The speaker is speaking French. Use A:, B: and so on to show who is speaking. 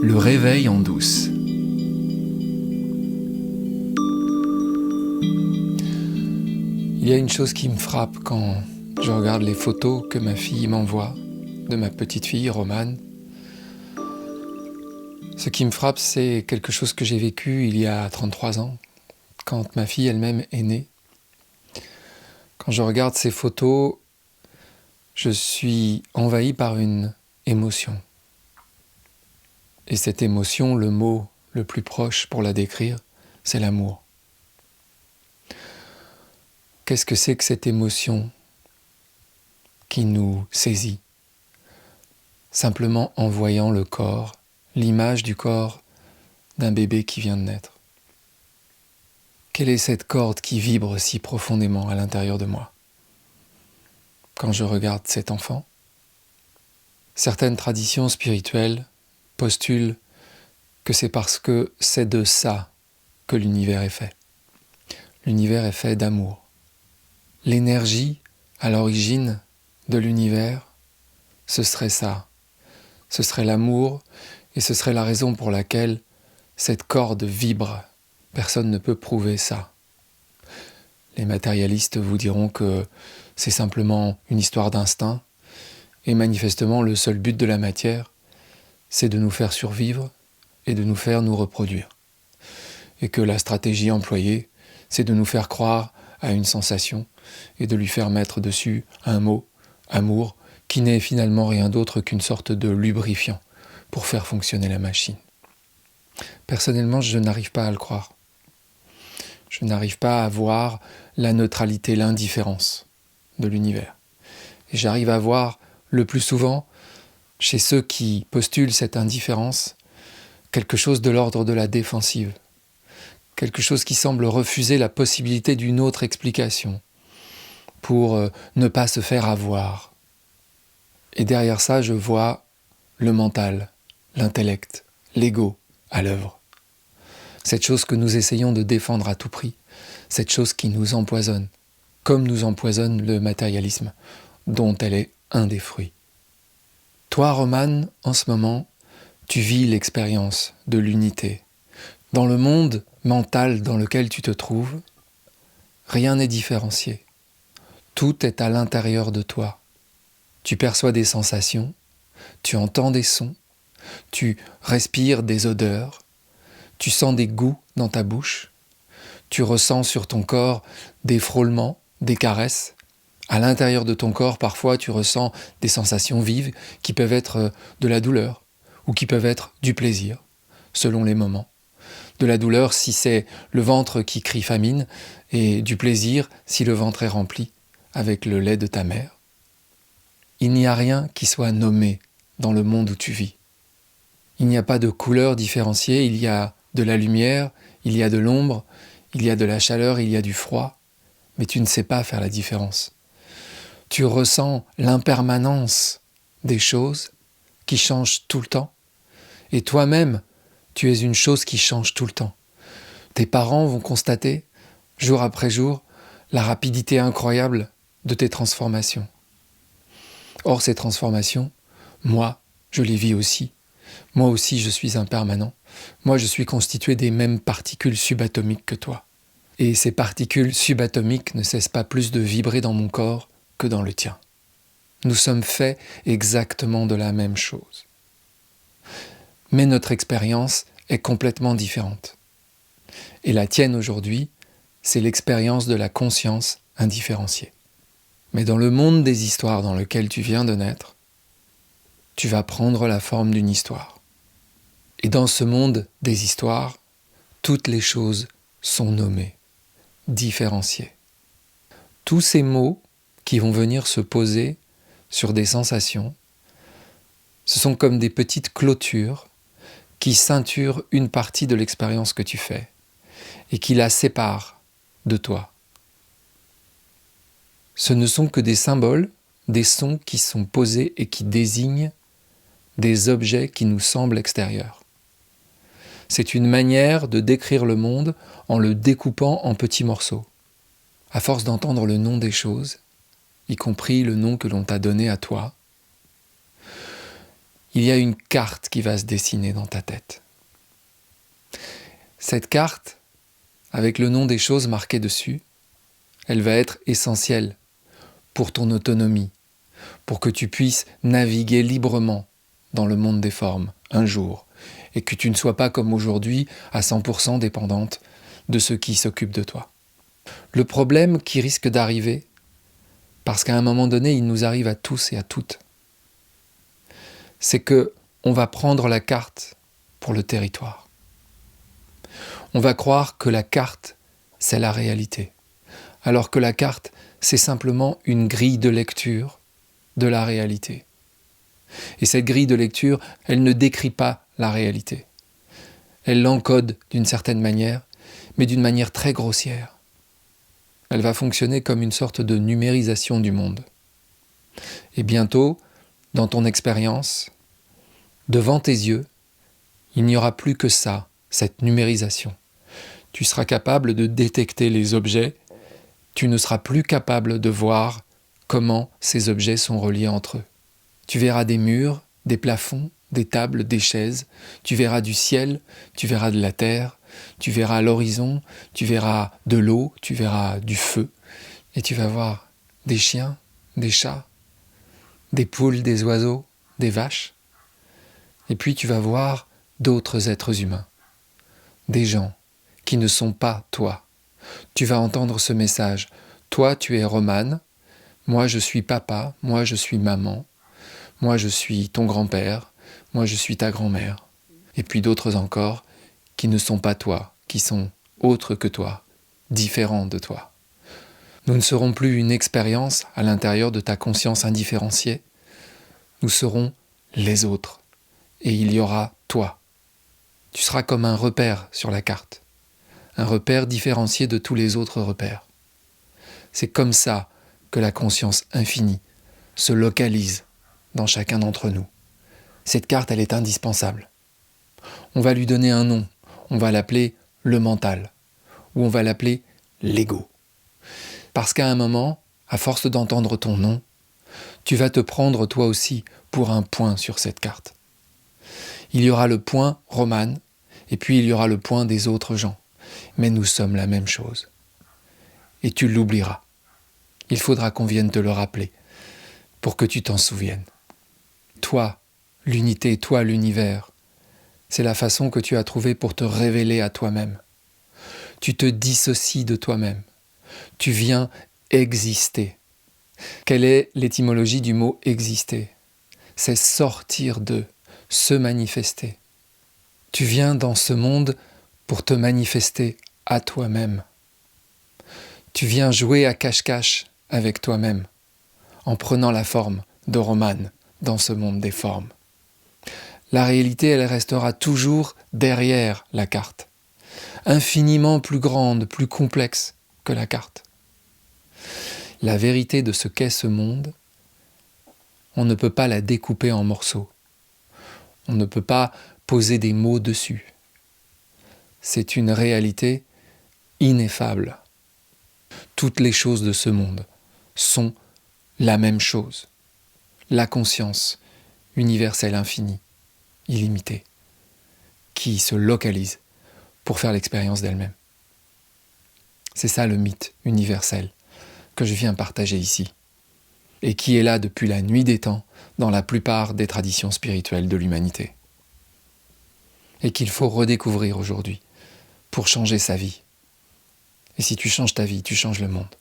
A: Le réveil en douce. Il y a une chose qui me frappe quand je regarde les photos que ma fille m'envoie de ma petite fille, Romane. Ce qui me frappe, c'est quelque chose que j'ai vécu il y a 33 ans, quand ma fille elle-même est née. Quand je regarde ces photos, je suis envahi par une émotion. Et cette émotion, le mot le plus proche pour la décrire, c'est l'amour. Qu'est-ce que c'est que cette émotion qui nous saisit, simplement en voyant le corps, l'image du corps d'un bébé qui vient de naître? Quelle est cette corde qui vibre si profondément à l'intérieur de moi quand je regarde cet enfant? Certaines traditions spirituelles postulent que c'est parce que c'est de ça que l'univers est fait. L'univers est fait d'amour. L'énergie à l'origine de l'univers, ce serait ça. Ce serait l'amour et ce serait la raison pour laquelle cette corde vibre. Personne ne peut prouver ça. Les matérialistes vous diront que c'est simplement une histoire d'instinct et manifestement le seul but de la matière, c'est de nous faire survivre et de nous faire nous reproduire. Et que la stratégie employée, c'est de nous faire croire à une sensation et de lui faire mettre dessus un mot, amour, qui n'est finalement rien d'autre qu'une sorte de lubrifiant pour faire fonctionner la machine. Personnellement, je n'arrive pas à le croire. Je n'arrive pas à voir la neutralité, l'indifférence de l'univers. Et j'arrive à voir le plus souvent, chez ceux qui postulent cette indifférence, quelque chose de l'ordre de la défensive. Quelque chose qui semble refuser la possibilité d'une autre explication pour ne pas se faire avoir. Et derrière ça, je vois le mental, l'intellect, l'ego à l'œuvre. Cette chose que nous essayons de défendre à tout prix, cette chose qui nous empoisonne, comme nous empoisonne le matérialisme, dont elle est un des fruits. Toi, Romane, en ce moment, tu vis l'expérience de l'unité. Dans le monde mental dans lequel tu te trouves, rien n'est différencié. Tout est à l'intérieur de toi. Tu perçois des sensations, tu entends des sons, tu respires des odeurs, tu sens des goûts dans ta bouche, tu ressens sur ton corps des frôlements, des caresses. À l'intérieur de ton corps, parfois, tu ressens des sensations vives qui peuvent être de la douleur ou qui peuvent être du plaisir, selon les moments. De la douleur si c'est le ventre qui crie famine et du plaisir si le ventre est rempli avec le lait de ta mère. Il n'y a rien qui soit nommé dans le monde où tu vis. Il n'y a pas de couleurs différenciées, il y a de la lumière, il y a de l'ombre, il y a de la chaleur, il y a du froid, mais tu ne sais pas faire la différence. Tu ressens l'impermanence des choses qui changent tout le temps, et toi-même, tu es une chose qui change tout le temps. Tes parents vont constater, jour après jour, la rapidité incroyable de tes transformations. Or, ces transformations, moi, je les vis aussi. Moi aussi, je suis impermanent. Moi, je suis constitué des mêmes particules subatomiques que toi. Et ces particules subatomiques ne cessent pas plus de vibrer dans mon corps que dans le tien. Nous sommes faits exactement de la même chose. Mais notre expérience est complètement différente. Et la tienne aujourd'hui, c'est l'expérience de la conscience indifférenciée. Mais dans le monde des histoires dans lequel tu viens de naître, tu vas prendre la forme d'une histoire. Et dans ce monde des histoires, toutes les choses sont nommées, différenciées. Tous ces mots qui vont venir se poser sur des sensations, ce sont comme des petites clôtures qui ceinturent une partie de l'expérience que tu fais et qui la séparent de toi. Ce ne sont que des symboles, des sons qui sont posés et qui désignent des objets qui nous semblent extérieurs. C'est une manière de décrire le monde en le découpant en petits morceaux. À force d'entendre le nom des choses, y compris le nom que l'on t'a donné à toi, il y a une carte qui va se dessiner dans ta tête. Cette carte, avec le nom des choses marquées dessus, elle va être essentielle pour ton autonomie, pour que tu puisses naviguer librement dans le monde des formes un jour, et que tu ne sois pas comme aujourd'hui à 100% dépendante de ceux qui s'occupent de toi. Le problème qui risque d'arriver, parce qu'à un moment donné, il nous arrive à tous et à toutes, c'est que on va prendre la carte pour le territoire. On va croire que la carte, c'est la réalité, alors que la carte, c'est simplement une grille de lecture de la réalité. Et cette grille de lecture, elle ne décrit pas la réalité. Elle l'encode d'une certaine manière, mais d'une manière très grossière. Elle va fonctionner comme une sorte de numérisation du monde. Et bientôt, dans ton expérience, devant tes yeux, il n'y aura plus que ça, cette numérisation. Tu seras capable de détecter les objets, tu ne seras plus capable de voir comment ces objets sont reliés entre eux. Tu verras des murs, des plafonds, des tables, des chaises, tu verras du ciel, tu verras de la terre, tu verras l'horizon, tu verras de l'eau, tu verras du feu, et tu vas voir des chiens, des chats, des poules, des oiseaux, des vaches, et puis tu vas voir d'autres êtres humains, des gens qui ne sont pas toi. Tu vas entendre ce message, toi tu es Romane, moi je suis papa, moi je suis maman, moi je suis ton grand-père, moi je suis ta grand-mère, et puis d'autres encore qui ne sont pas toi, qui sont autres que toi, différents de toi. Nous ne serons plus une expérience à l'intérieur de ta conscience indifférenciée, nous serons les autres, et il y aura toi. Tu seras comme un repère sur la carte, un repère différencié de tous les autres repères. C'est comme ça que la conscience infinie se localise dans chacun d'entre nous. Cette carte, elle est indispensable. On va lui donner un nom, on va l'appeler le mental, ou on va l'appeler l'ego. Parce qu'à un moment, à force d'entendre ton nom, tu vas te prendre toi aussi pour un point sur cette carte. Il y aura le point Romane, et puis il y aura le point des autres gens. Mais nous sommes la même chose. Et tu l'oublieras. Il faudra qu'on vienne te le rappeler, pour que tu t'en souviennes. Toi, l'unité, toi, l'univers, c'est la façon que tu as trouvée pour te révéler à toi-même. Tu te dissocies de toi-même. Tu viens exister. Quelle est l'étymologie du mot exister ? C'est sortir de, se manifester. Tu viens dans ce monde pour te manifester à toi-même. Tu viens jouer à cache-cache avec toi-même, en prenant la forme de Romane dans ce monde des formes. La réalité, elle restera toujours derrière la carte, infiniment plus grande, plus complexe que la carte. La vérité de ce qu'est ce monde, on ne peut pas la découper en morceaux. On ne peut pas poser des mots dessus. C'est une réalité ineffable. Toutes les choses de ce monde sont la même chose. La conscience universelle infinie, illimitée, qui se localise pour faire l'expérience d'elle-même. C'est ça le mythe universel que je viens partager ici, et qui est là depuis la nuit des temps dans la plupart des traditions spirituelles de l'humanité, et qu'il faut redécouvrir aujourd'hui pour changer sa vie. Et si tu changes ta vie, tu changes le monde.